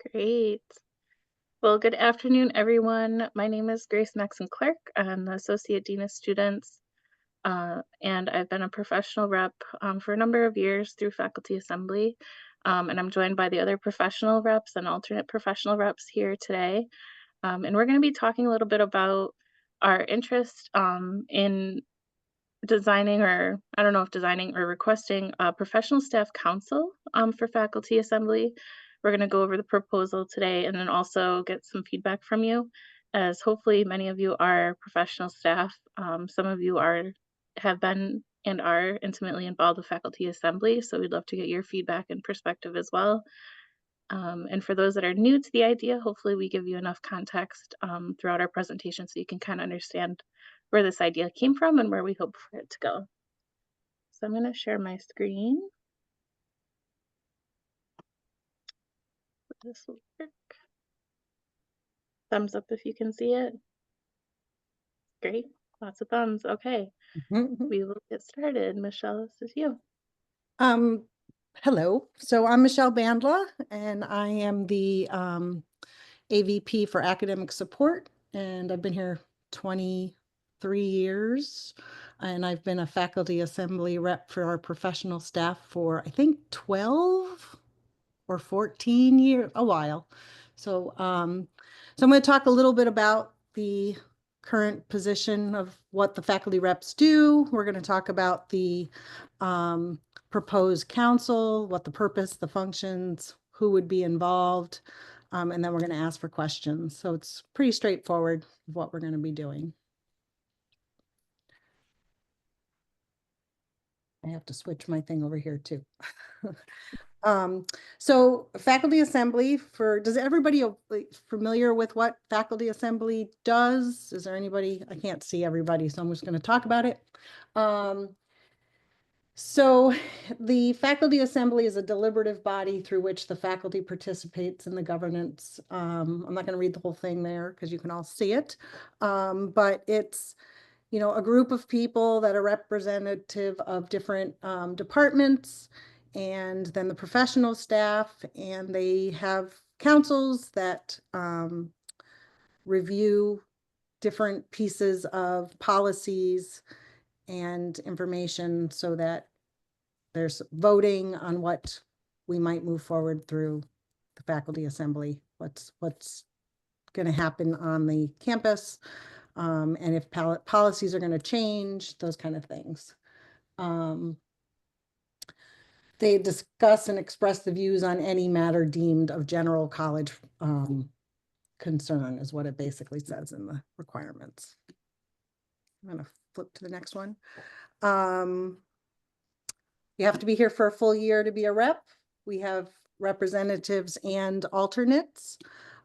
Great. Well, good afternoon, everyone. My name is Grace Maxon-Clarke. I'm the Associate Dean of Students, and I've been a professional rep for a number of years through Faculty Assembly. And I'm joined by the other professional reps and alternate professional reps here today. And we're going to be talking a little bit about our interest in designing, or I don't know if designing or requesting a professional staff council for Faculty Assembly. We're going to go over the proposal today and then also get some feedback from you, as hopefully many of you are professional staff. Some of you have been and are intimately involved with Faculty Assembly, so we'd love to get your feedback and perspective as well. And for those that are new to the idea, hopefully we give you enough context throughout our presentation so you can kind of understand where this idea came from and where we hope for it to go. So I'm going to share my screen. This will work. Thumbs up if you can see it. Great. Lots of thumbs. Okay. We will get started. Michelle, this is you. Hello. So I'm Michelle Bandla, and I am the AVP for academic support, and I've been here 23 years, and I've been a faculty assembly rep for our professional staff for, I think, 12 or 14 years, a while. So, I'm going to talk a little bit about the current position of what the faculty reps do. We're going to talk about the proposed council, what the purpose, the functions, who would be involved, and then we're going to ask for questions. So it's pretty straightforward what we're going to be doing. I have to switch my thing over here too. So faculty assembly does everybody familiar with what faculty assembly does? Is there anybody? I can't see everybody, so I'm just going to talk about it. So the faculty assembly is a deliberative body through which the faculty participates in the governance. I'm not going to read the whole thing there because you can all see it. But it's, a group of people that are representative of different departments, and then the professional staff, and they have councils that review different pieces of policies and information so that there's voting on what we might move forward through the faculty assembly, what's going to happen on the campus, and if policies are going to change, those kind of things. They discuss and express the views on any matter deemed of general college concern, is what it basically says in the requirements. I'm going to flip to the next one. You have to be here for a full year to be a rep. We have representatives and alternates.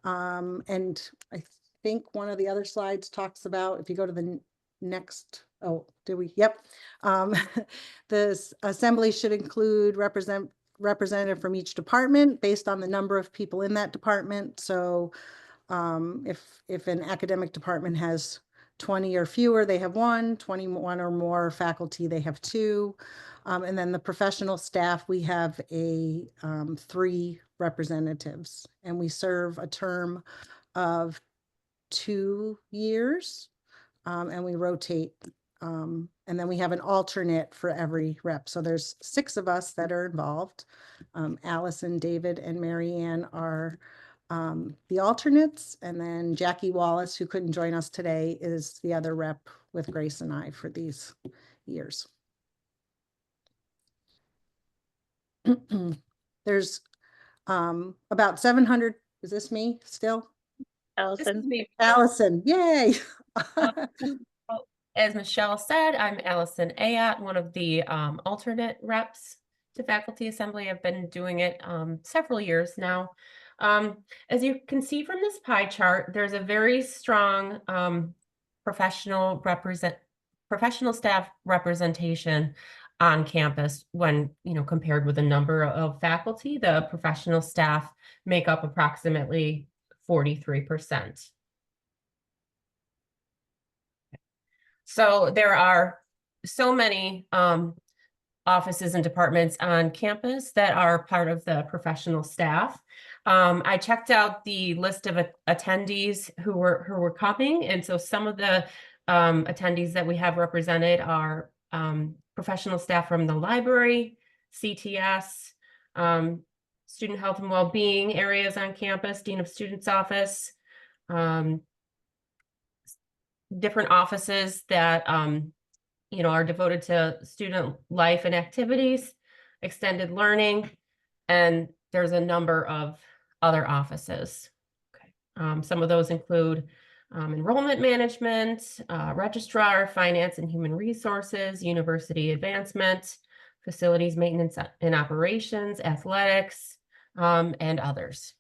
And I think one of the other slides talks about, if you go to the next, oh, did we? Yep. This assembly should include representative from each department based on the number of people in that department. So if an academic department has 20 or fewer, they have 1, 21 or more faculty, they have 2. And then the professional staff, we have 3 representatives, and we serve a term of 2 years, and we rotate. And then we have an alternate for every rep. So there's 6 of us that are involved. Allison, David, and Marianne are the alternates, and then Jackie Wallace, who couldn't join us today, is the other rep with Grace and I for these years. There's about 700. Is this me still? Allison. This is me. Allison, yay. As Michelle said, I'm Allison Ayotte, one of the alternate reps to faculty assembly. I've been doing it several years now. As you can see from this pie chart, there's a very strong professional staff representation on campus when, compared with the number of faculty. The professional staff make up approximately 43%. So there are so many offices and departments on campus that are part of the professional staff. I checked out the list of attendees who were coming, and so some of the attendees that we have represented are professional staff from the library, CTS, student health and well-being areas on campus, dean of students office, different offices that are devoted to student life and activities, extended learning, and there's a number of other offices. Okay. Some of those include enrollment management, registrar, finance and human resources, university advancement, facilities maintenance and operations, athletics, and others.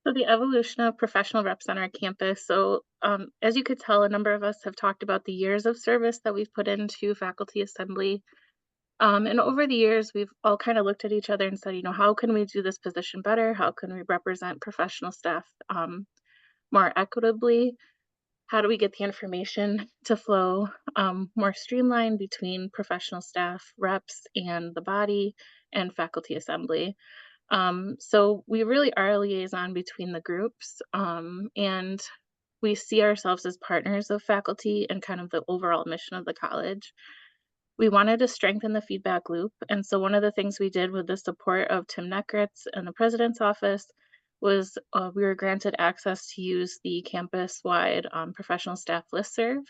So the evolution of professional reps on our campus. So as you could tell, a number of us have talked about the years of service that we've put into faculty assembly. And over the years, we've all kind of looked at each other and said, how can we do this position better? How can we represent professional staff more equitably? How do we get the information to flow more streamlined between professional staff, reps, and the body and faculty assembly? So we really are a liaison between the groups, and we see ourselves as partners of faculty and kind of the overall mission of the college. We wanted to strengthen the feedback loop, and so one of the things we did with the support of Tim Neckritz and the president's office was we were granted access to use the campus-wide professional staff listserv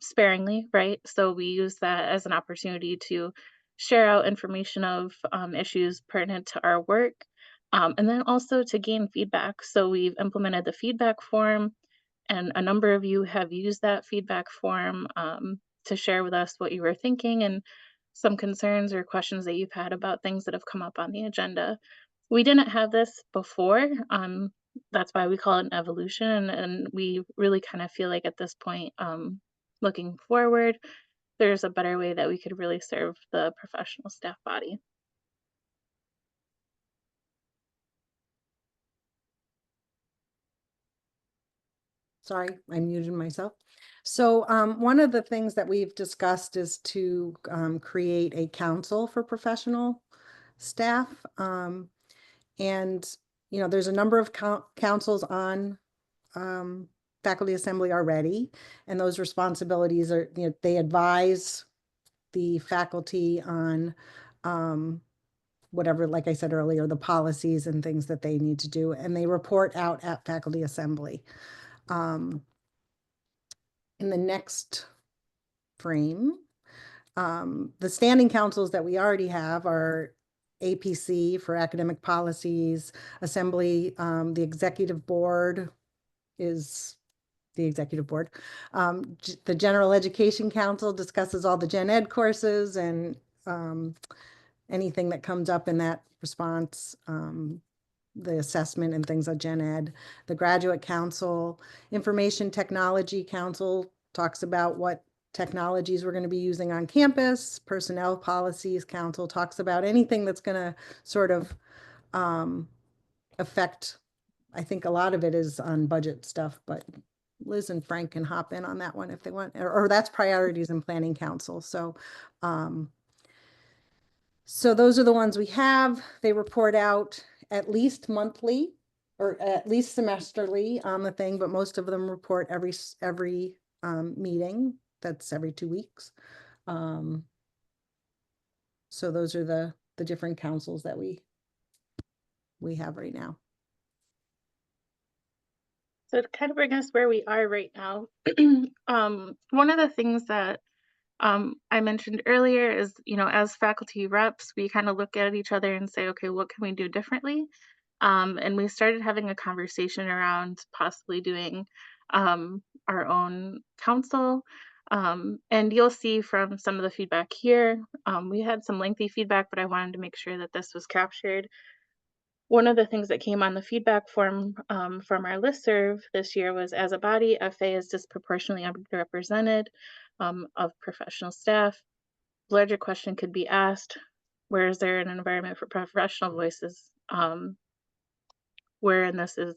sparingly, right? So we use that as an opportunity to share out information of issues pertinent to our work, and then also to gain feedback. So we've implemented the feedback form, and a number of you have used that feedback form to share with us what you were thinking and some concerns or questions that you've had about things that have come up on the agenda. We didn't have this before. That's why we call it an evolution, and we really kind of feel like at this point, looking forward, there's a better way that we could really serve the professional staff body. Sorry, I muted myself. So one of the things that we've discussed is to create a council for professional staff. And, there's a number of councils on faculty assembly already, and those responsibilities are, they advise the faculty on whatever, like I said earlier, the policies and things that they need to do, and they report out at faculty assembly. In the next frame, the standing councils that we already have are APC for academic policies, assembly, the executive board is the executive board. The General Education Council discusses all the gen ed courses and anything that comes up in that response, the assessment and things on gen ed. The Graduate Council, Information Technology Council talks about what technologies we're going to be using on campus. Personnel Policies Council talks about anything that's going to sort of affect, I think a lot of it is on budget stuff, but Liz and Frank can hop in on that one if they want, or that's Priorities and Planning Council. So those are the ones we have. They report out at least monthly or at least semesterly on the thing, but most of them report every meeting. That's every 2 weeks. So those are the different councils that we have right now. So to kind of bring us where we are right now, one of the things that I mentioned earlier is, as faculty reps, we kind of look at each other and say, okay, what can we do differently? And we started having a conversation around possibly doing our own council. And you'll see from some of the feedback here, we had some lengthy feedback, but I wanted to make sure that this was captured. One of the things that came on the feedback form from our listserv this year was, as a body, FA is disproportionately underrepresented of professional staff. The larger question could be asked, where is there an environment for professional voices? Where in this is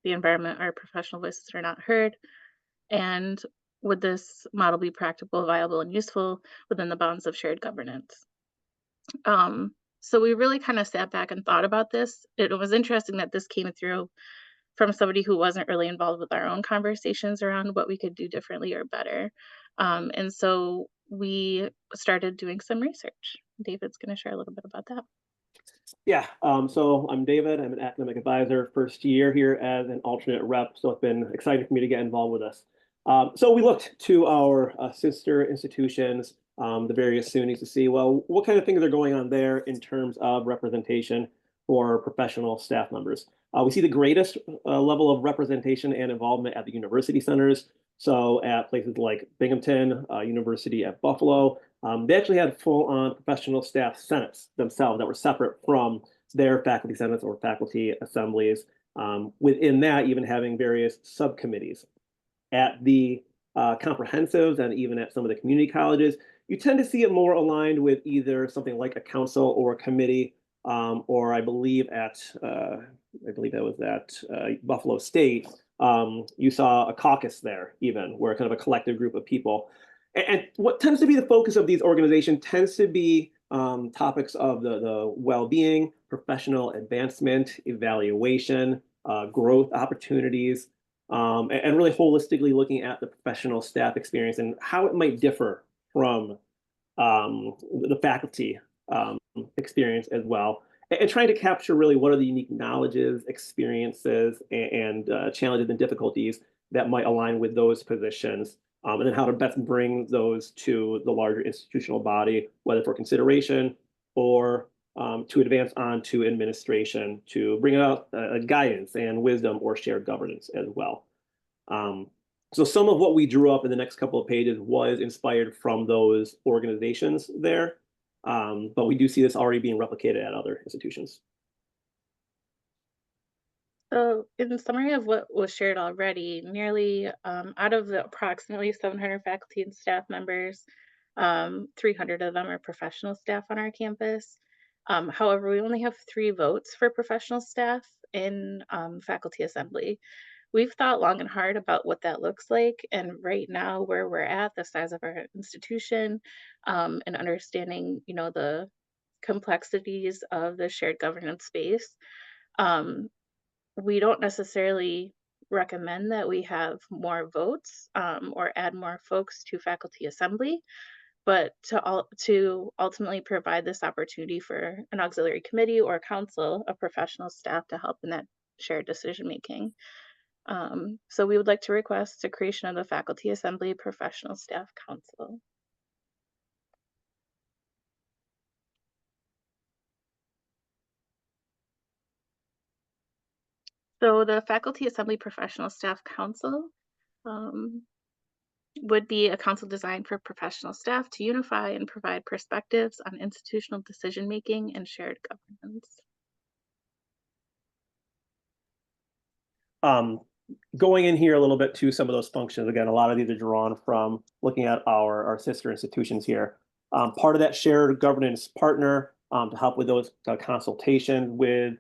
the environment our professional voices are not heard? And would this model be practical, viable, and useful within the bounds of shared governance? So we really kind of sat back and thought about this. It was interesting that this came through from somebody who wasn't really involved with our own conversations around what we could do differently or better. And so we started doing some research. David's going to share a little bit about that. Yeah, so I'm David. I'm an academic advisor, first year here as an alternate rep. So it's been exciting for me to get involved with this. So we looked to our sister institutions, the various SUNYs, to see, well, what kind of things are going on there in terms of representation for professional staff members. We see the greatest level of representation and involvement at the university centers. So at places like Binghamton, University at Buffalo, they actually had full-on professional staff senates themselves that were separate from their faculty senates or faculty assemblies. Within that, even having various subcommittees. At the comprehensives and even at some of the community colleges, you tend to see it more aligned with either something like a council or a committee, or I believe that was at Buffalo State. You saw a caucus there, even where kind of a collective group of people. And what tends to be the focus of these organizations tends to be topics of the well-being, professional advancement, evaluation, growth opportunities, and really holistically looking at the professional staff experience and how it might differ from the faculty experience as well. And trying to capture really what are the unique knowledges, experiences, and challenges and difficulties that might align with those positions. And then how to best bring those to the larger institutional body, whether for consideration or to advance on to administration, to bring out guidance and wisdom or shared governance as well. So some of what we drew up in the next couple of pages was inspired from those organizations there, but we do see this already being replicated at other institutions. So, in the summary of what was shared already, nearly out of the approximately 700 faculty and staff members, 300 of them are professional staff on our campus. However, we only have 3 votes for professional staff in faculty assembly. We've thought long and hard about what that looks like, and right now, where we're at, the size of our institution, and understanding, the complexities of the shared governance space. Um, we don't necessarily recommend that we have more votes or add more folks to faculty assembly, but to ultimately provide this opportunity for an auxiliary committee or council of professional staff to help in that shared decision making. So we would like to request the creation of the Faculty Assembly Professional Staff Council. So the Faculty Assembly Professional Staff Council would be a council designed for professional staff to unify and provide perspectives on institutional decision-making and shared governance. Going in here a little bit to some of those functions, again, a lot of these are drawn from looking at our sister institutions here. Part of that shared governance partner to help with those consultations with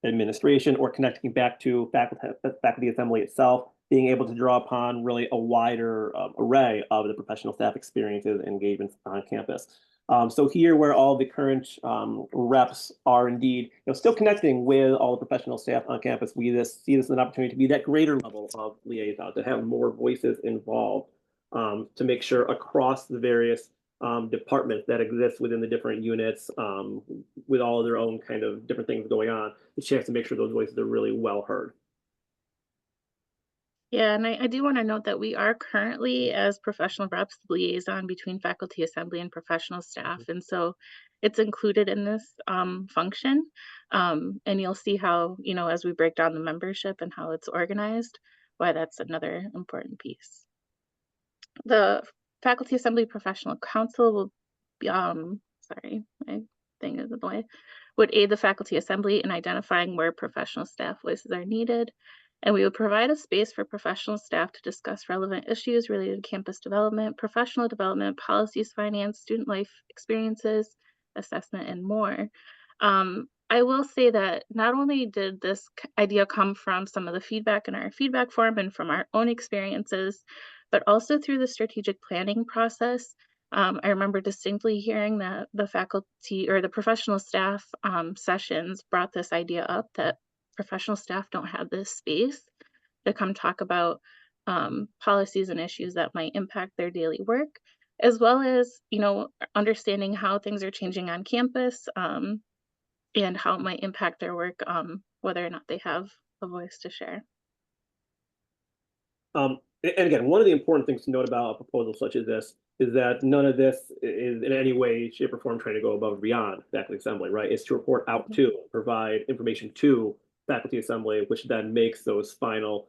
administration or connecting back to faculty assembly itself, being able to draw upon really a wider array of the professional staff experiences and engagements on campus. So here, where all the current reps are indeed, still connecting with all the professional staff on campus, we see this as an opportunity to be that greater level of liaison, to have more voices involved, to make sure across the various departments that exist within the different units, with all of their own kind of different things going on, the chance to make sure those voices are really well heard. Yeah, and I do want to note that we are currently, as professional reps, the liaison between faculty assembly and professional staff. And so it's included in this function. And you'll see how, as we break down the membership and how it's organized, why that's another important piece. The Faculty Assembly Professional Council will be, sorry, my thing is in the way, would aid the faculty assembly in identifying where professional staff voices are needed. And we would provide a space for professional staff to discuss relevant issues related to campus development, professional development, policies, finance, student life experiences, assessment, and more. I will say that not only did this idea come from some of the feedback in our feedback form and from our own experiences, but also through the strategic planning process. I remember distinctly hearing that the faculty or the professional staff sessions brought this idea up that professional staff don't have this space to come talk about policies and issues that might impact their daily work, as well as, understanding how things are changing on campus and how it might impact their work, whether or not they have a voice to share. And again, one of the important things to note about a proposal such as this is that none of this is in any way, shape, or form trying to go above and beyond faculty assembly, right? It's to report out to, provide information to faculty assembly, which then makes those final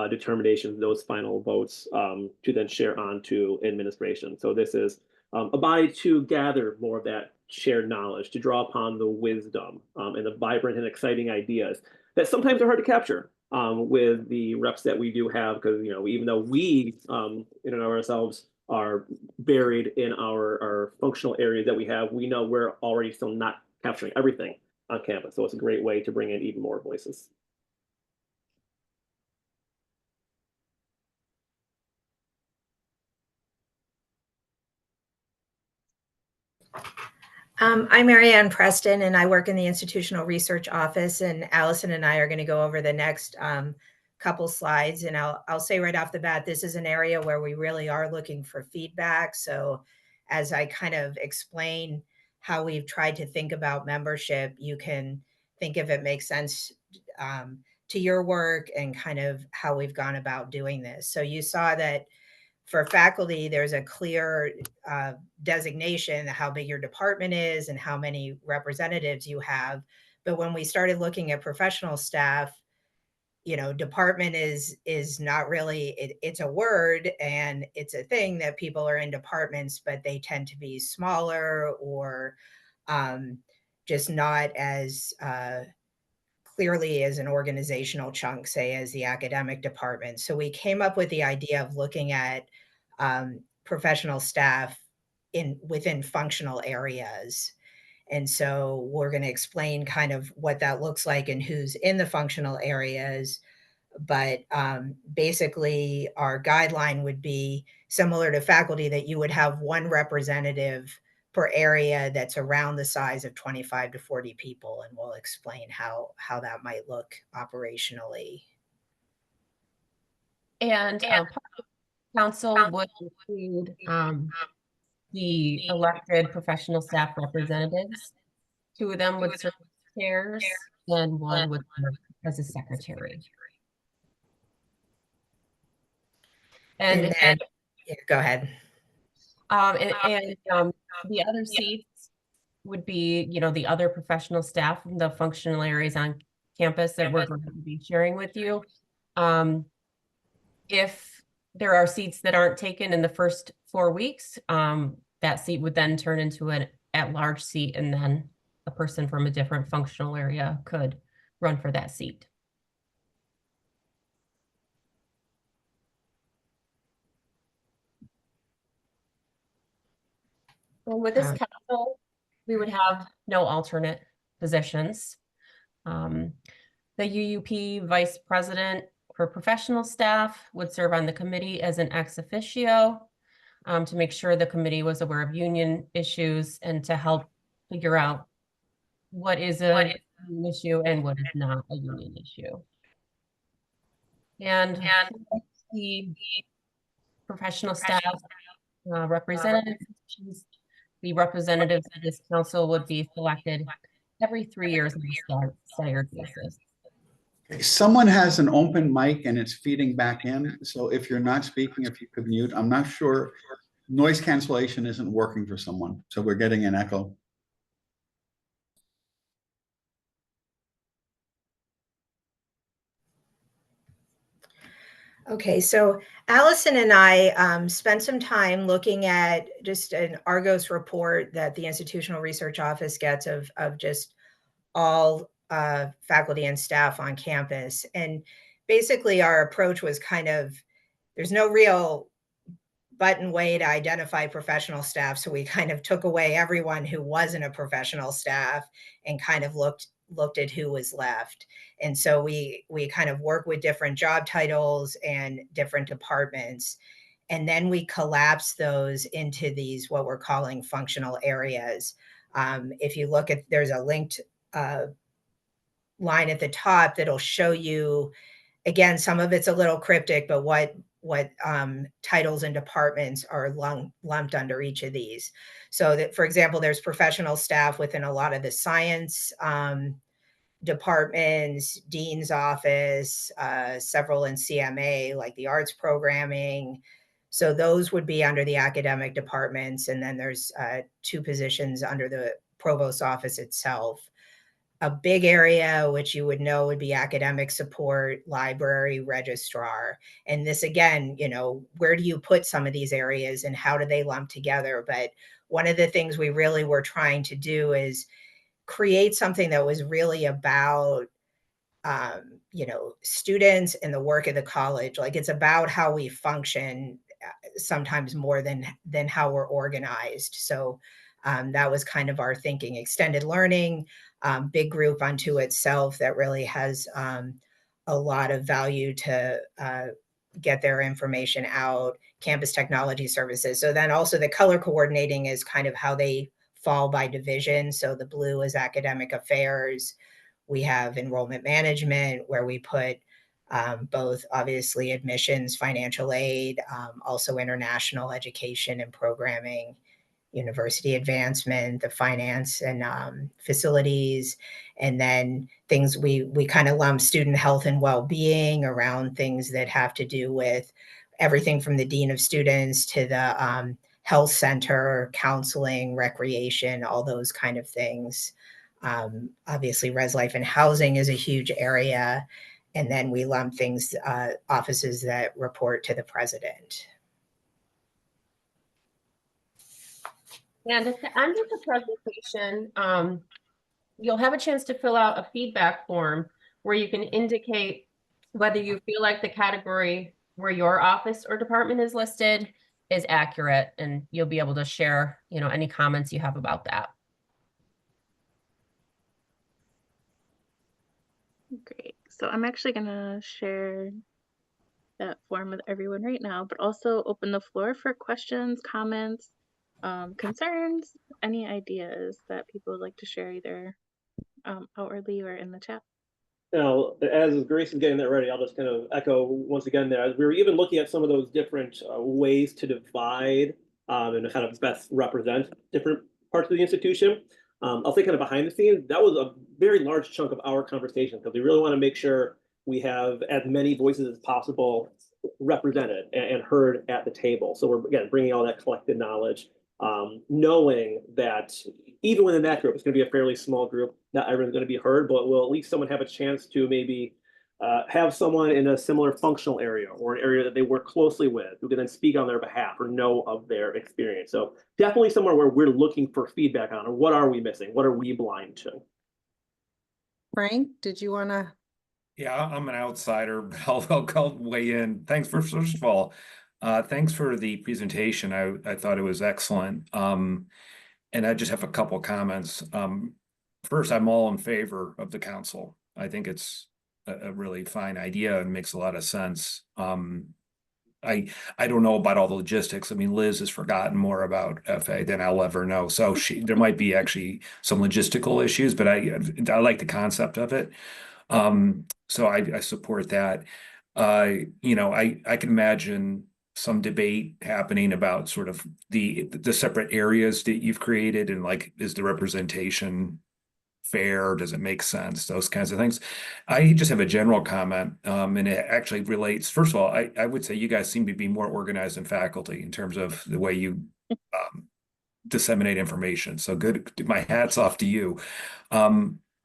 determinations, those final votes to then share on to administration. So this is a body to gather more of that shared knowledge, to draw upon the wisdom and the vibrant and exciting ideas that sometimes are hard to capture with the reps that we do have, because even though we in and of ourselves are buried in our functional areas that we have, we know we're already still not capturing everything on campus. So it's a great way to bring in even more voices. I'm Marianne Preston, and I work in the Institutional Research Office, and Allison and I are going to go over the next couple slides. And I'll say right off the bat, this is an area where we really are looking for feedback. So as I kind of explain how we've tried to think about membership, you can think if it makes sense to your work and kind of how we've gone about doing this. So you saw that for faculty, there's a clear designation, how big your department is and how many representatives you have. But when we started looking at professional staff, department is not really, it's a word and it's a thing that people are in departments, but they tend to be smaller or just not as clearly as an organizational chunk, say, as the academic department. So we came up with the idea of looking at professional staff within functional areas. And so we're going to explain kind of what that looks like and who's in the functional areas. But basically, our guideline would be similar to faculty, that you would have one representative per area that's around the size of 25 to 40 people. And we'll explain how that might look operationally. And council would include the elected professional staff representatives. 2 of them would serve as chairs and 1 would serve as a secretary. And then, yeah, go ahead. The other seats would be, the other professional staff from the functional areas on campus that we're going to be sharing with you. If there are seats that aren't taken in the first 4 weeks, that seat would then turn into an at-large seat, and then a person from a different functional area could run for that seat. And with this council, we would have no alternate positions. The UUP vice president for professional staff would serve on the committee as an ex officio to make sure the committee was aware of union issues and to help figure out what is a union issue and what is not a union issue. And the professional staff representatives, the representatives of this council would be selected every 3 years on a staggered basis. Someone has an open mic and it's feeding back in. So if you're not speaking, if you could mute, I'm not sure. Noise cancellation isn't working for someone. So we're getting an echo. Okay, so Allison and I spent some time looking at just an Argos report that the Institutional Research Office gets of just all faculty and staff on campus. And basically our approach was kind of, there's no real button way to identify professional staff. So we kind of took away everyone who wasn't a professional staff and kind of looked at who was left. And so we kind of work with different job titles and different departments. And then we collapse those into these, what we're calling functional areas. If you look at, there's a linked line at the top that'll show you, again, some of it's a little cryptic, but what titles and departments are lumped under each of these. So that, for example, there's professional staff within a lot of the science departments, dean's office, several in CMA, like the arts programming. So those would be under the academic departments. And then there's 2 positions under the provost office itself. A big area, which you would know, would be academic support, library, registrar. And this, again, you know, where do you put some of these areas and how do they lump together? But one of the things we really were trying to do is create something that was really about, you know, students and the work of the college. Like, it's about how we function, sometimes more than how we're organized. So that was kind of our thinking. Extended learning, big group unto itself that really has a lot of value to get their information out. Campus technology services. So then also the color coordinating is kind of how they fall by division. So the blue is academic affairs. We have enrollment management, where we put both, obviously, admissions, financial aid, also international education and programming, university advancement, the finance and facilities, and then things we kind of lump student health and well-being around things that have to do with everything from the dean of students to the health center, counseling, recreation, all those kind of things. Obviously, res life and housing is a huge area. And then we lump things, offices that report to the president. And at the end of the presentation, you'll have a chance to fill out a feedback form where you can indicate whether you feel like the category where your office or department is listed is accurate, and you'll be able to share, you know, any comments you have about that. Great. So I'm actually going to share that form with everyone right now, but also open the floor for questions, comments, concerns, any ideas that people would like to share, either outwardly or in the chat. Now, as Grace is getting that ready, I'll just kind of echo once again there. As we were even looking at some of those different ways to divide and to kind of best represent different parts of the institution. I'll say kind of behind the scenes, that was a very large chunk of our conversation, because we really want to make sure we have as many voices as possible represented and heard at the table. So we're, again, bringing all that collected knowledge, knowing that even within that group, it's going to be a fairly small group. Not everyone's going to be heard, but will at least someone have a chance to maybe have someone in a similar functional area or an area that they work closely with who can then speak on their behalf or know of their experience. So definitely somewhere where we're looking for feedback on, or what are we missing? What are we blind to? Frank, did you want to? Yeah, I'm an outsider, but I'll weigh in. Thanks for, first of all, thanks for the presentation. I thought it was excellent. And I just have a couple of comments. First, I'm all in favor of the council. I think it's a really fine idea and makes a lot of sense. I don't know about all the logistics. I mean, Liz has forgotten more about FA than I'll ever know. So there might be actually some logistical issues, but I like the concept of it. So I support that. You know, I can imagine some debate happening about sort of the separate areas that you've created, and like, is the representation fair? Does it make sense? Those kinds of things. I just have a general comment, and it actually relates. First of all, I would say you guys seem to be more organized than faculty in terms of the way you disseminate information. So good. My hat's off to you.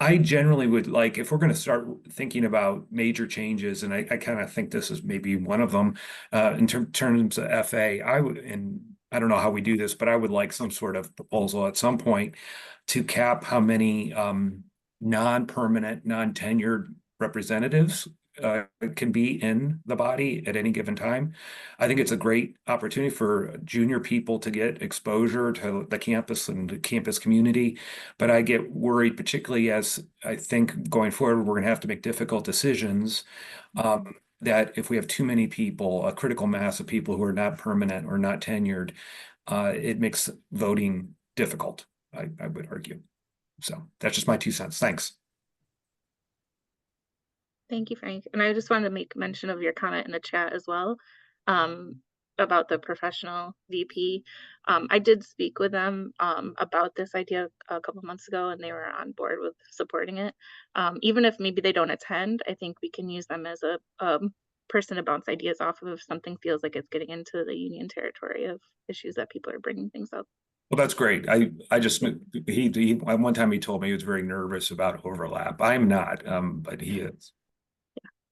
I generally would like, if we're going to start thinking about major changes, and I kind of think this is maybe one of them, in terms of FA, and I don't know how we do this, but I would like some sort of proposal at some point to cap how many non-permanent, non-tenured representatives can be in the body at any given time. I think it's a great opportunity for junior people to get exposure to the campus and the campus community. But I get worried, particularly as I think going forward, we're going to have to make difficult decisions. that if we have too many people, a critical mass of people who are not permanent or not tenured, it makes voting difficult, I would argue. So that's just my 2 cents. Thanks. Thank you, Frank. And I just wanted to make mention of your comment in the chat as well, about the professional VP. I did speak with them about this idea a couple months ago, and they were on board with supporting it. Even if maybe they don't attend, I think we can use them as a person to bounce ideas off of if something feels like it's getting into the union territory of issues that people are bringing things up. Well, that's great. I just, he one time he told me he was very nervous about overlap. I'm not, but he is.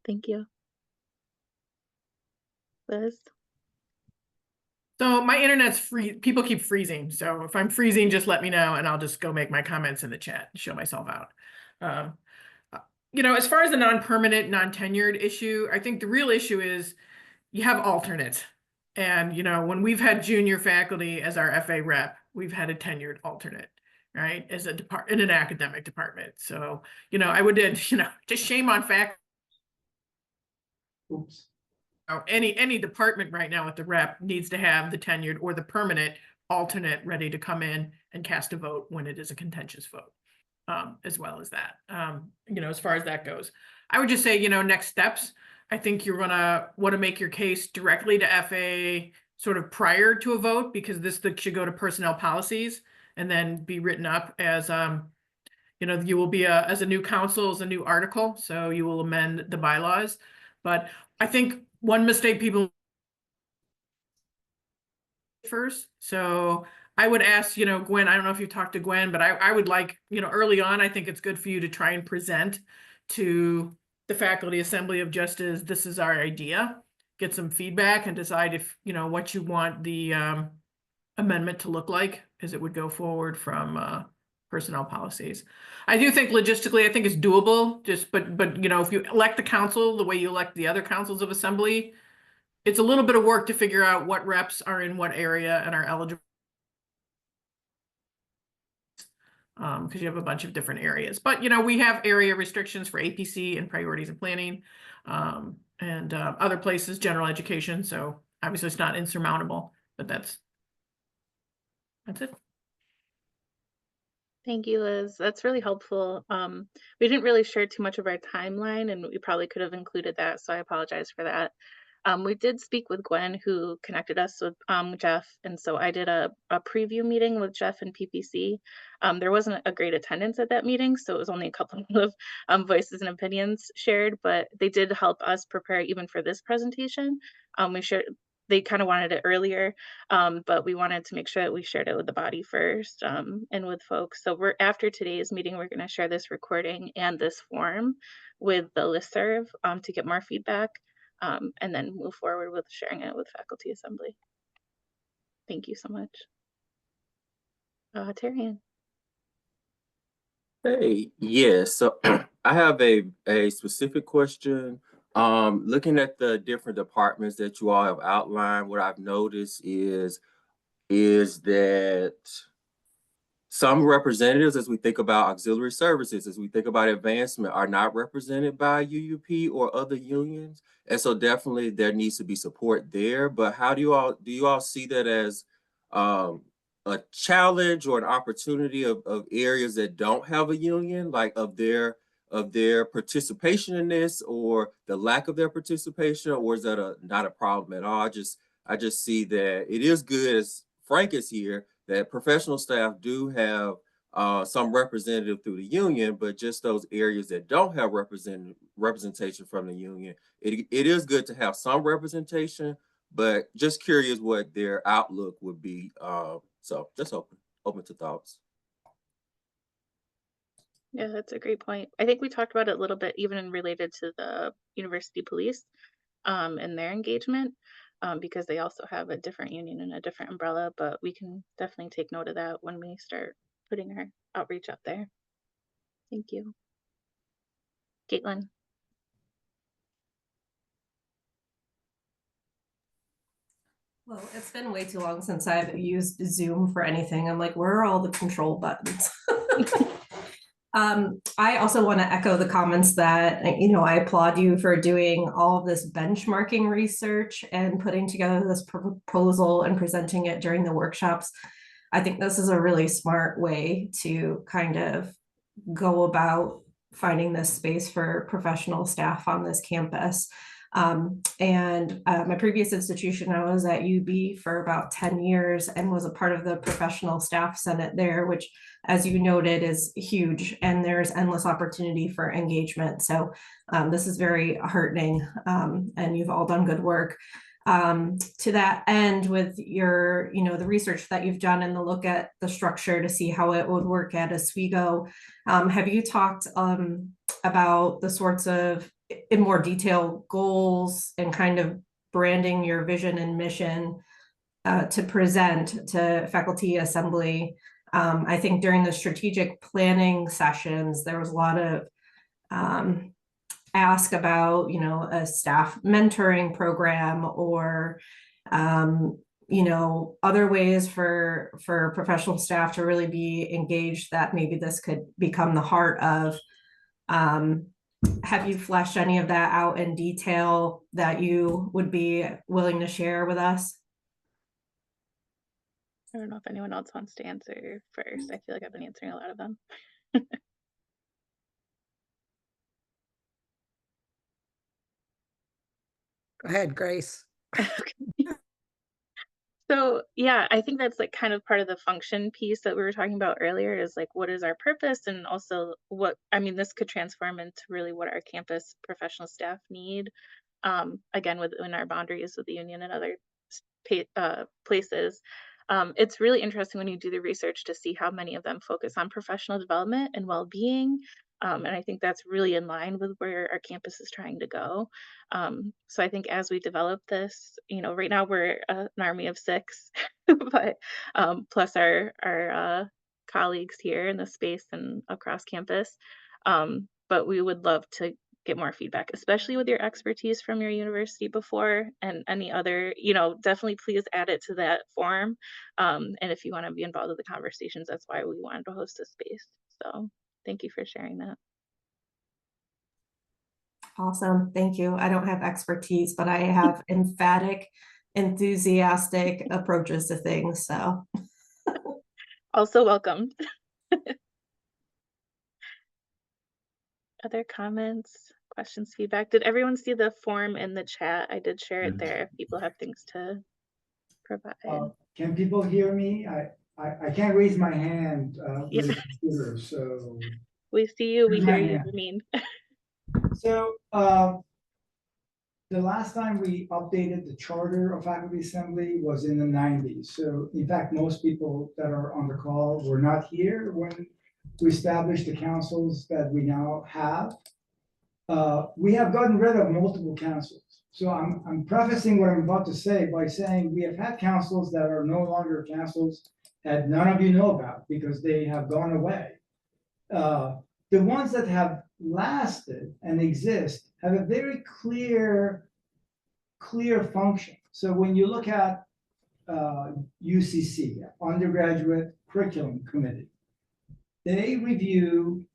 Thank you. Liz? So my internet's free. People keep freezing. So if I'm freezing, just let me know and I'll just go make my comments in the chat and show myself out. You know, as far as the non-permanent, non-tenured issue, I think the real issue is you have alternates. And, you know, when we've had junior faculty as our FA rep, we've had a tenured alternate, right? As a in an academic department. So, you know, I would, you know, just shame on faculty. Oops. Any department right now with the rep needs to have the tenured or the permanent alternate ready to come in and cast a vote when it is a contentious vote, as well as that. You know, as far as that goes, I would just say, you know, next steps, I think you're gonna want to make your case directly to FA sort of prior to a vote, because this should go to personnel policies and then be written up as, you know, you will be as a new council, as a new article. So you will amend the bylaws. But I think one mistake people first. So I would ask, you know, Gwen, I don't know if you've talked to Gwen, but I would like, you know, early on, I think it's good for you to try and present to the faculty assembly of just as this is our idea, get some feedback and decide if, you know, what you want the amendment to look like as it would go forward from personnel policies. I do think logistically, I think it's doable, but you know, if you elect the council the way you elect the other councils of assembly, it's a little bit of work to figure out what reps are in what area and are eligible. Because you have a bunch of different areas, but you know, we have area restrictions for APC and priorities and planning, and other places, general education. So obviously it's not insurmountable, but that's it. Thank you, Liz. That's really helpful. We didn't really share too much of our timeline, and we probably could have included that, so I apologize for that. We did speak with Gwen, who connected us with Jeff, and so I did a preview meeting with Jeff and PPC. There wasn't a great attendance at that meeting, so it was only a couple of voices and opinions shared, but they did help us prepare even for this presentation. They kind of wanted it earlier, but we wanted to make sure that we shared it with the body first and with folks. So after today's meeting, we're going to share this recording and this form with the listserv to get more feedback, and then move forward with sharing it with faculty assembly. Thank you so much. Terrian. Hey, yes. So I have a specific question. Looking at the different departments that you all have outlined, what I've noticed is that some representatives, as we think about auxiliary services, as we think about advancement, are not represented by UUP or other unions. And so definitely there needs to be support there. But how do you all see that as a challenge or an opportunity of areas that don't have a union, like of their participation in this, or the lack of their participation, or is that not a problem at all? I just see that it is good, as Frank is here, that professional staff do have some representative through the union, but just those areas that don't have representation from the union, it is good to have some representation, but just curious what their outlook would be. So just open to thoughts. Yeah, that's a great point. I think we talked about it a little bit even related to the university police and their engagement, because they also have a different union and a different umbrella, but we can definitely take note of that when we start putting our outreach up there. Thank you. Caitlin. Well, it's been way too long since I've used Zoom for anything. I'm like, where are all the control buttons? I also want to echo the comments that, I applaud you for doing all of this benchmarking research and putting together this proposal and presenting it during the workshops. I think this is a really smart way to kind of go about finding this space for professional staff on this campus. My previous institution, I was at UB for about 10 years and was a part of the professional staff senate there, which, as you noted, is huge, and there's endless opportunity for engagement. So this is very heartening, and you've all done good work. To that end, with your, the research that you've done and the look at the structure to see how it would work at Oswego, have you talked about the sorts of, in more detail, goals and kind of branding your vision and mission to present to faculty assembly? I think during the strategic planning sessions, there was a lot of ask about, a staff mentoring program or, other ways for professional staff to really be engaged, that maybe this could become the heart of. Have you fleshed any of that out in detail that you would be willing to share with us? I don't know if anyone else wants to answer first. I feel like I've been answering a lot of them. Go ahead, Grace. So yeah, I think that's like kind of part of the function piece that we were talking about earlier, is like, what is our purpose, and also this could transform into really what our campus professional staff need, again, within our boundaries with the union and other places. It's really interesting when you do the research to see how many of them focus on professional development and well-being. And I think that's really in line with where our campus is trying to go. So I think as we develop this, right now we're an army of 6, but plus our colleagues here in the space and across campus. But we would love to get more feedback, especially with your expertise from your university before, and any other, definitely please add it to that form. And if you want to be involved with the conversations, that's why we wanted to host this space. So thank you for sharing that. Awesome. Thank you. I don't have expertise, but I have emphatic, enthusiastic approaches to things. So also welcome. Other comments, questions, feedback? Did everyone see the form in the chat? I did share it there if people have things to provide. Can people hear me? I can't raise my hand with the computer, so. We see you, we hear you, Janine. So the last time we updated the charter of faculty assembly was in the 90s. So in fact, most people that are on the call were not here when we established the councils that we now have. We have gotten rid of multiple councils. So I'm prefacing what I'm about to say by saying we have had councils that are no longer councils that none of you know about because they have gone away. The ones that have lasted and exist have a very clear function. So when you look at UCC, Undergraduate Curriculum Committee, they review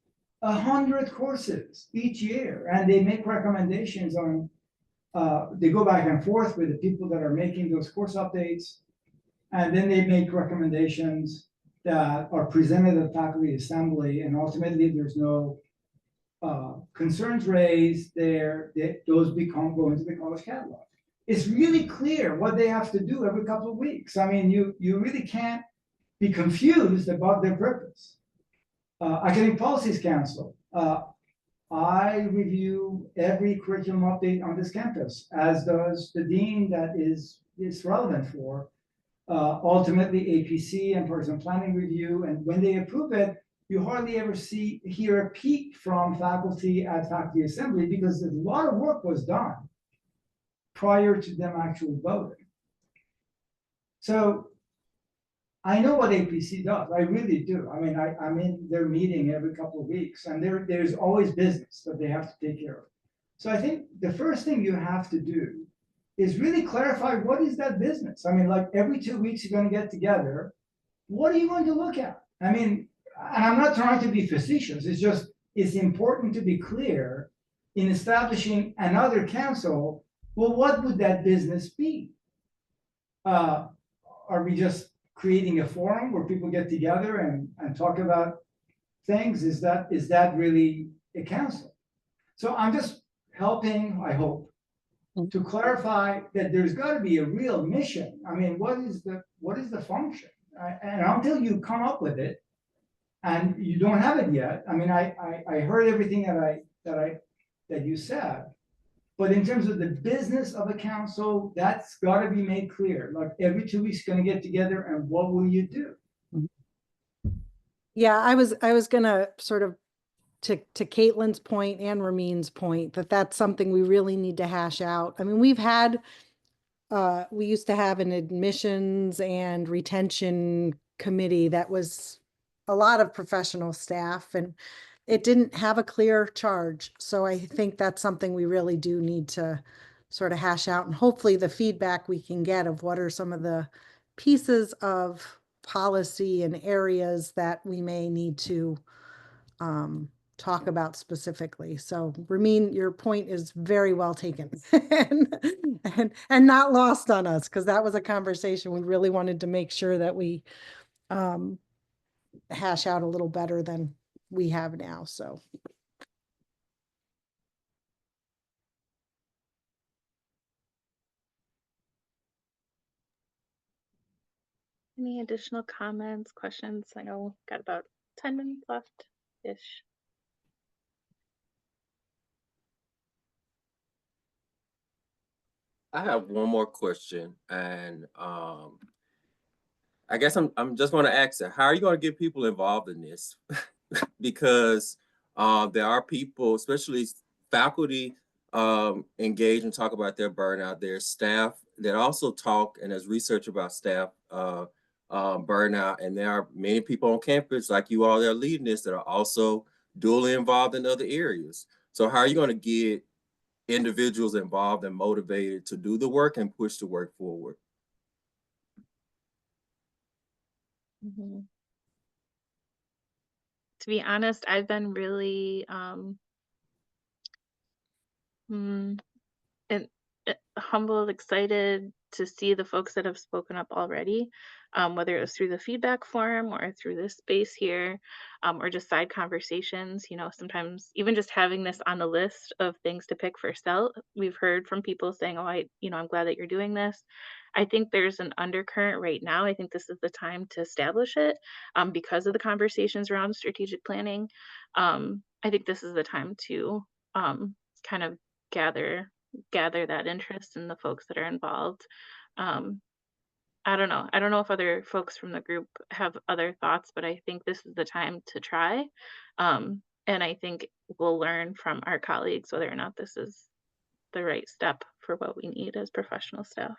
100 courses each year, and they make recommendations on, they go back and forth with the people that are making those course updates, and then they make recommendations that are presented at faculty assembly, and ultimately there's no concerns raised there. Those go into the college catalog. It's really clear what they have to do every couple of weeks. I mean, you really can't be confused about their purpose. Academic Policies Council. I review every curriculum update on this campus, as does the dean that is relevant for. Ultimately, APC and Partisan Planning Review, and when they approve it, you hardly ever hear a peep from faculty at faculty assembly because a lot of work was done prior to them actually voting. So I know what APC does. I really do. I mean, I'm in their meeting every couple of weeks, and there's always business that they have to take care of. So I think the first thing you have to do is really clarify what is that business. I mean, like every 2 weeks you're going to get together. What are you going to look at? I mean, and I'm not trying to be facetious, it's just, it's important to be clear in establishing another council. Well, what would that business be? Are we just creating a forum where people get together and talk about things? Is that really a council? So I'm just helping, I hope, to clarify that there's got to be a real mission. I mean, what is the function? And until you come up with it, and you don't have it yet. I mean, I heard everything that you said, but in terms of the business of a council, that's got to be made clear. Like every 2 weeks, going to get together, and what will you do? Yeah, I was gonna sort of to Caitlin's point and Ramin's point that that's something we really need to hash out. I mean, we used to have an admissions and retention committee that was a lot of professional staff, and it didn't have a clear charge. So I think that's something we really do need to sort of hash out, and hopefully the feedback we can get of what are some of the pieces of policy and areas that we may need to talk about specifically. So Ramin, your point is very well taken and not lost on us, because that was a conversation we really wanted to make sure that we hash out a little better than we have now. So Any additional comments, questions? I know we've got about 10 minutes left-ish. I have one more question, and I guess I'm just going to ask it. How are you going to get people involved in this? Because there are people, especially faculty, engage and talk about their burnout. There's staff that also talk, and there's research about staff burnout. And there are many people on campus, like you all that are leading this, that are also dually involved in other areas. So how are you going to get individuals involved and motivated to do the work and push the work forward? Mm-hmm. To be honest, I've been really humbled, excited to see the folks that have spoken up already, whether it was through the feedback forum or through this space here, or just side conversations. You know, sometimes even just having this on the list of things to pick for SELT, we've heard from people saying, oh, I'm glad that you're doing this. I think there's an undercurrent right now. I think this is the time to establish it because of the conversations around strategic planning. I think this is the time to kind of gather that interest in the folks that are involved. I don't know if other folks from the group have other thoughts, but I think this is the time to try. And I think we'll learn from our colleagues whether or not this is the right step for what we need as professional staff.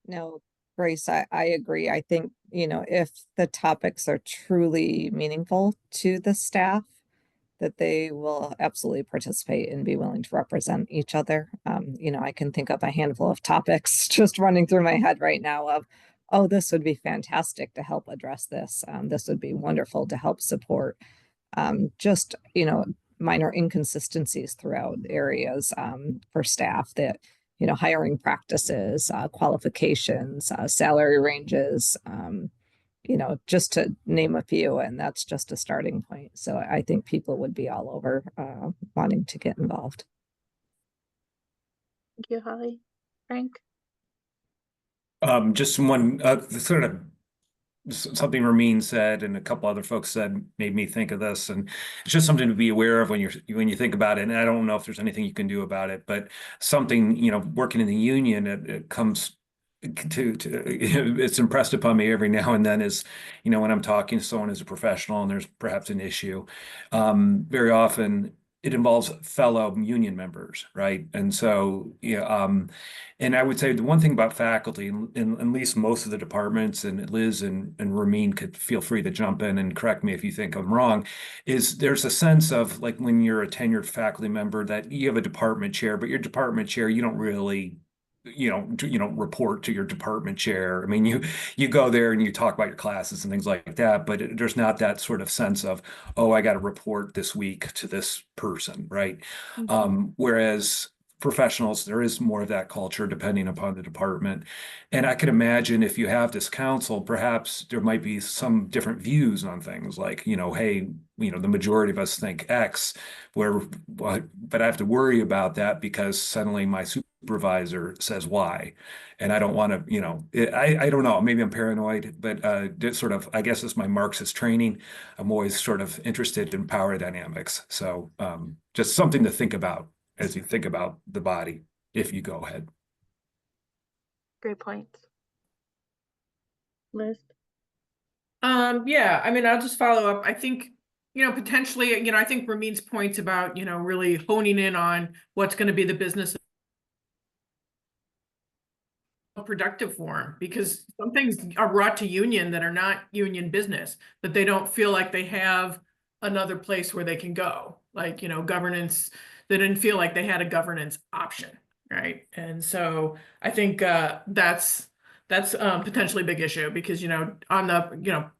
No, Grace, I agree. I think, if the topics are truly meaningful to the staff, that they will absolutely participate and be willing to represent each other. I can think of a handful of topics just running through my head right now of, oh, this would be fantastic to help address this. This would be wonderful to help support just, minor inconsistencies throughout areas for staff that, hiring practices, qualifications, salary ranges, just to name a few, and that's just a starting point. So I think people would be all over wanting to get involved. Thank you, Holly. Frank? Just one sort of something Ramin said and a couple other folks said made me think of this, and it's just something to be aware of when you think about it. And I don't know if there's anything you can do about it, but something, working in the union, it comes to it's impressed upon me every now and then is, when I'm talking to someone who's a professional and there's perhaps an issue, very often it involves fellow union members, right? And so, and I would say the one thing about faculty, in at least most of the departments, and Liz and Ramin could feel free to jump in and correct me if you think I'm wrong, is there's a sense of, like, when you're a tenured faculty member, that you have a department chair, but your department chair, you don't really report to your department chair. I mean, you go there and you talk about your classes and things like that, but there's not that sort of sense of, oh, I got to report this week to this person, right? Whereas professionals, there is more of that culture depending upon the department. And I can imagine if you have this council, perhaps there might be some different views on things like, hey, the majority of us think X, but I have to worry about that because suddenly my supervisor says Y. And I don't want to, I don't know, maybe I'm paranoid, but I guess it's my Marxist training. I'm always sort of interested in power dynamics. So just something to think about as you think about the body, if you go ahead. Great points. Liz? Yeah, I mean, I'll just follow up. I think, potentially, I think Ramin's points about, really honing in on what's going to be the business of productive form, because some things are brought to union that are not union business, but they don't feel like they have another place where they can go. Like, governance, they didn't feel like they had a governance option, right? And so I think that's potentially a big issue because, on the,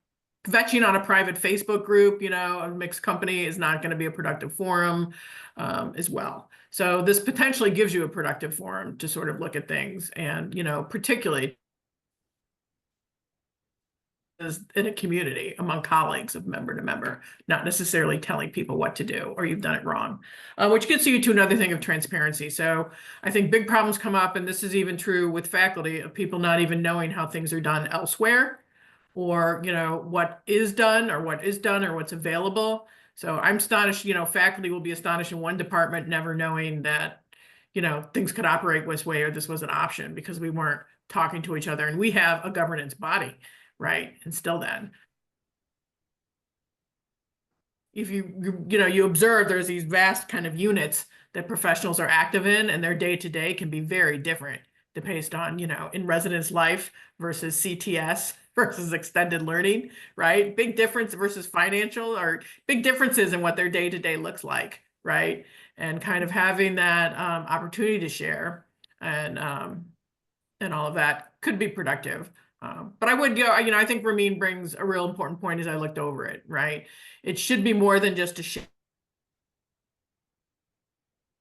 fetching on a private Facebook group, a mixed company is not going to be a productive forum as well. So this potentially gives you a productive forum to sort of look at things and, particularly in a community among colleagues of member to member, not necessarily telling people what to do or you've done it wrong, which gets you to another thing of transparency. So I think big problems come up, and this is even true with faculty, of people not even knowing how things are done elsewhere, or what is done or what's available. So I'm astonished, faculty will be astonished in one department never knowing that things could operate this way or this was an option because we weren't talking to each other, and we have a governance body, right? And still then, if you observe, there's these vast kind of units that professionals are active in, and their day-to-day can be very different based on, in residence life versus CTS versus extended learning, right? Big difference versus financial, or big differences in what their day-to-day looks like, right? And kind of having that opportunity to share and all of that could be productive. But I would go, I think Ramin brings a real important point as I looked over it, right? It should be more than just a share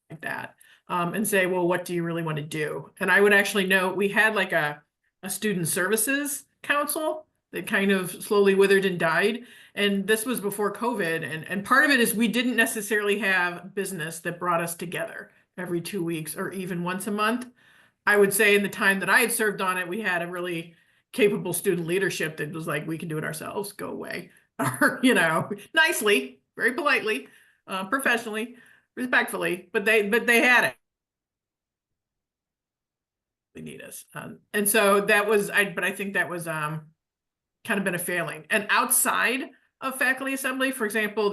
like that. And say, well, what do you really want to do? And I would actually note we had like a student services council that kind of slowly withered and died. And this was before COVID. And part of it is we didn't necessarily have business that brought us together every 2 weeks or even once a month. I would say in the time that I had served on it, we had a really capable student leadership that was like, we can do it ourselves, go away. Or, nicely, very politely, professionally, respectfully, but they had it. They need us. And so that was, but I think that was kind of been a failing. And outside of faculty assembly, for example,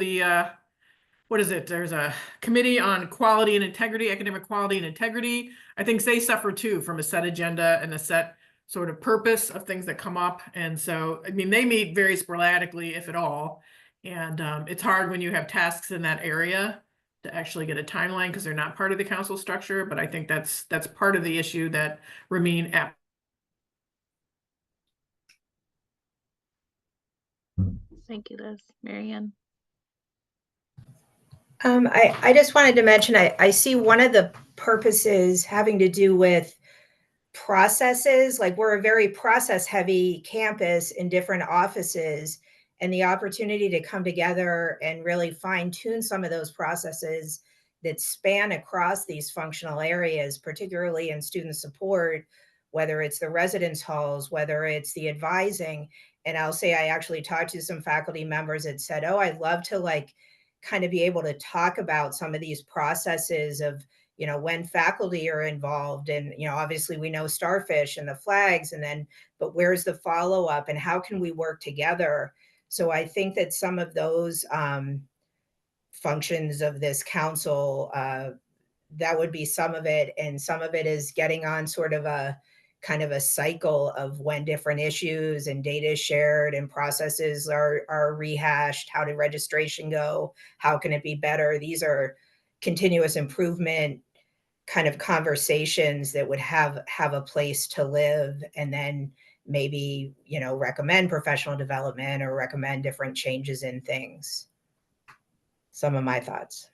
what is it? There's a committee on quality and integrity, academic quality and integrity. I think they suffer too from a set agenda and a set sort of purpose of things that come up. And so, I mean, they meet very sporadically, if at all. And it's hard when you have tasks in that area to actually get a timeline because they're not part of the council structure. But I think that's part of the issue that Ramin Thank you, Liz. Marianne? I just wanted to mention, I see one of the purposes having to do with processes. Like, we're a very process heavy campus in different offices, and the opportunity to come together and really fine tune some of those processes that span across these functional areas, particularly in student support, whether it's the residence halls, whether it's the advising. And I'll say, I actually talked to some faculty members that said, oh, I'd love to kind of be able to talk about some of these processes of, when faculty are involved, and, obviously we know Starfish and the flags, and then, but where's the follow-up and how can we work together? So I think that some of those functions of this council, that would be some of it. And some of it is getting on sort of a kind of a cycle of when different issues and data is shared and processes are rehashed. How did registration go? How can it be better? These are continuous improvement kind of conversations that would have a place to live, and then maybe, you know, recommend professional development or recommend different changes in things. Some of my thoughts.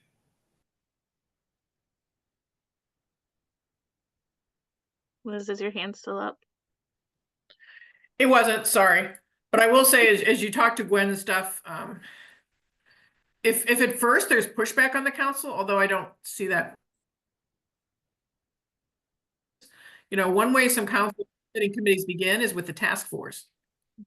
Liz, is your hand still up? It wasn't, sorry. But I will say, as you talk to Gwen and stuff, if at first there's pushback on the council, although I don't see that. You know, one way some council setting committees begin is with the task force.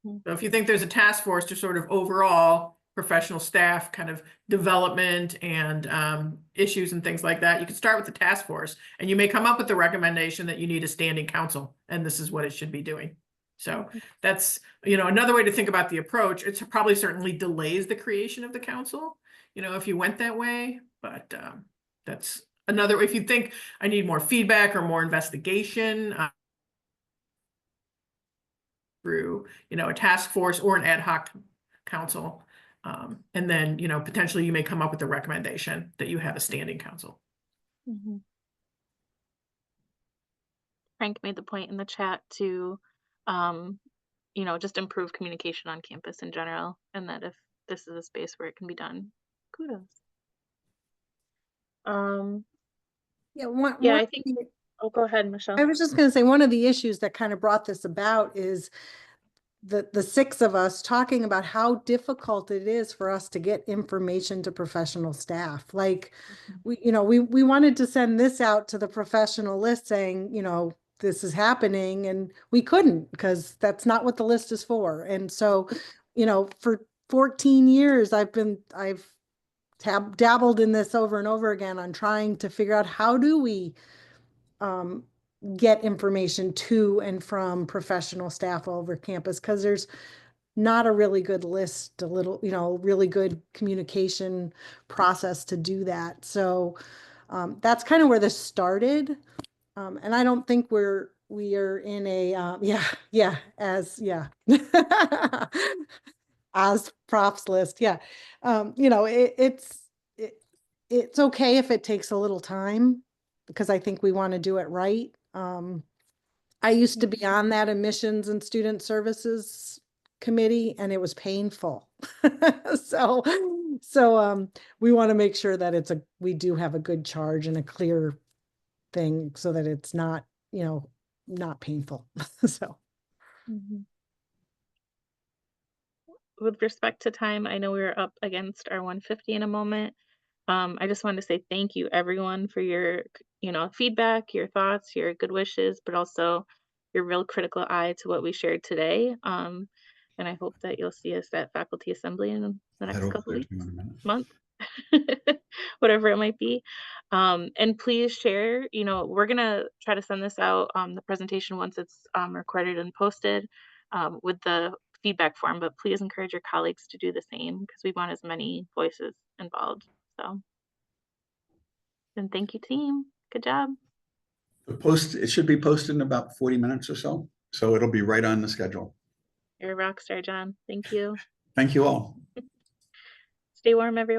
So if you think there's a task force to sort of overall professional staff kind of development and issues and things like that, you can start with the task force, and you may come up with the recommendation that you need a standing council, and this is what it should be doing. So that's, you know, another way to think about the approach. It's probably certainly delays the creation of the council, you know, if you went that way, but that's another, if you think I need more feedback or more investigation through, you know, a task force or an ad hoc council. And then, you know, potentially you may come up with a recommendation that you have a standing council. Frank made the point in the chat to, you know, just improve communication on campus in general, and that if this is a space where it can be done, kudos. Yeah, I think. Oh, go ahead, Michelle. I was just going to say, one of the issues that kind of brought this about is the six of us talking about how difficult it is for us to get information to professional staff. Like, you know, we wanted to send this out to the professional list saying, you know, this is happening, and we couldn't, because that's not what the list is for. And so, you know, for 14 years, I've dabbled in this over and over again on trying to figure out how do we get information to and from professional staff all over campus, because there's not a really good list, you know, really good communication process to do that. So that's kind of where this started. And I don't think we are in a, as props list. Yeah. You know, it's okay if it takes a little time, because I think we want to do it right. I used to be on that admissions and student services committee, and it was painful. So we want to make sure that we do have a good charge and a clear thing, so that it's not, you know, not painful. So. With respect to time, I know we're up against our 150 in a moment. I just wanted to say thank you, everyone, for your, you know, feedback, your thoughts, your good wishes, but also your real critical eye to what we shared today. And I hope that you'll see us at faculty assembly in the next couple weeks, month, whatever it might be. And please share, you know, we're gonna try to send this out, the presentation, once it's recorded and posted, with the feedback form, but please encourage your colleagues to do the same, because we want as many voices involved. So, and thank you, team. Good job. It should be posted in about 40 minutes or so. So it'll be right on the schedule. You're a rock star, John. Thank you. Thank you all. Stay warm, everyone.